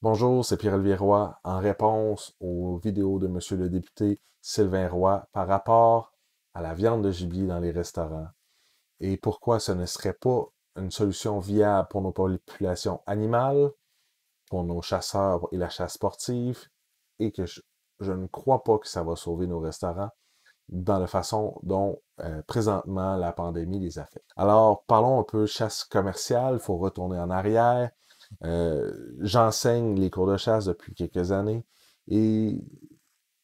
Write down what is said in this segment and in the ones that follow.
Bonjour, c'est Pierre-Olivier Roy en réponse aux vidéos de Monsieur le député Sylvain Roy par rapport à la viande de gibier dans les restaurants et pourquoi ce ne serait pas une solution viable pour nos populations animales, pour nos chasseurs et la chasse sportive et que je ne crois pas que ça va sauver nos restaurants dans la façon dont présentement la pandémie les affecte. Alors, parlons un peu chasse commerciale, il faut retourner en arrière. J'enseigne les cours de chasse depuis quelques années et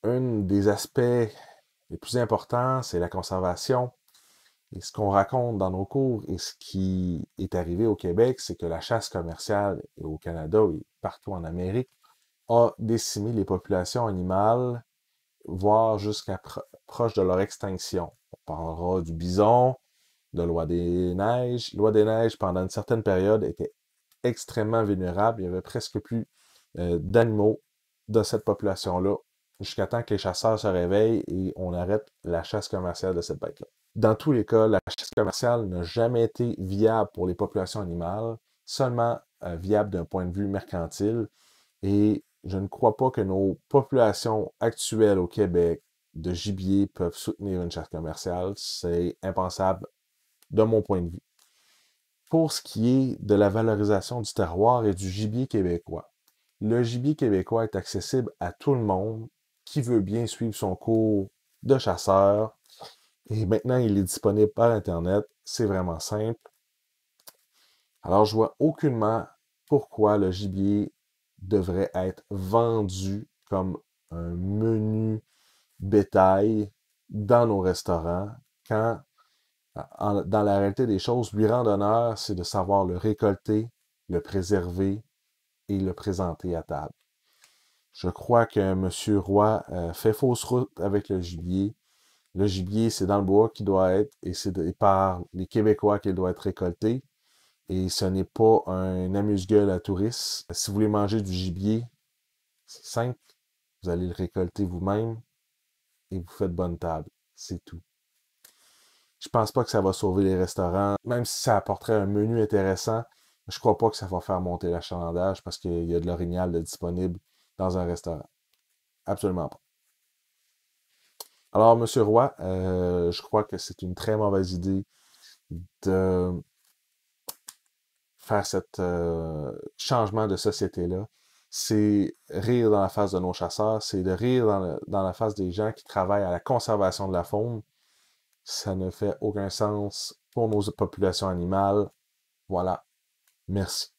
un des aspects les plus importants, c'est la conservation. Et ce qu'on raconte dans nos cours et ce qui est arrivé au Québec, c'est que la chasse commerciale au Canada et partout en Amérique a décimé les populations animales, voire jusqu'à proche de leur extinction. On parlera du bison, de loi des neiges. Loi des neiges, pendant une certaine période, était extrêmement vulnérable. Il y avait presque plus d'animaux de cette population-là, jusqu'à temps que les chasseurs se réveillent et on arrête la chasse commerciale de cette bête-là. Dans tous les cas, la chasse commerciale n'a jamais été viable pour les populations animales, seulement viable d'un point de vue mercantile. Et je ne crois pas que nos populations actuelles au Québec de gibier peuvent soutenir une chasse commerciale. C'est impensable de mon point de vue. Pour ce qui est de la valorisation du terroir et du gibier québécois, le gibier québécois est accessible à tout le monde qui veut bien suivre son cours de chasseur. Et maintenant, il est disponible par Internet. C'est vraiment simple. Alors, je vois aucunement pourquoi le gibier devrait être vendu comme un menu bétail dans nos restaurants quand dans la réalité des choses, lui rendre honneur, c'est de savoir le récolter, le préserver et le présenter à table. Je crois que M. Roy fait fausse route avec le gibier. Le gibier, c'est dans le bois qu'il doit être et c'est par les Québécois qu'il doit être récolté. Et ce n'est pas un amuse-gueule à touristes. Si vous voulez manger du gibier, c'est simple. Vous allez le récolter vous-même et vous faites bonne table. C'est tout. Je pense pas que ça va sauver les restaurants. Même si ça apporterait un menu intéressant, je crois pas que ça va faire monter l'achalandage parce qu'il y a de l'orignal de disponible dans un restaurant. Absolument pas. Alors, Monsieur Roy, je crois que c'est une très mauvaise idée de faire ce changement de société-là. C'est rire dans la face de nos chasseurs, c'est de rire dans la face des gens qui travaillent à la conservation de la faune. Ça ne fait aucun sens pour nos populations animales. Voilà. Merci.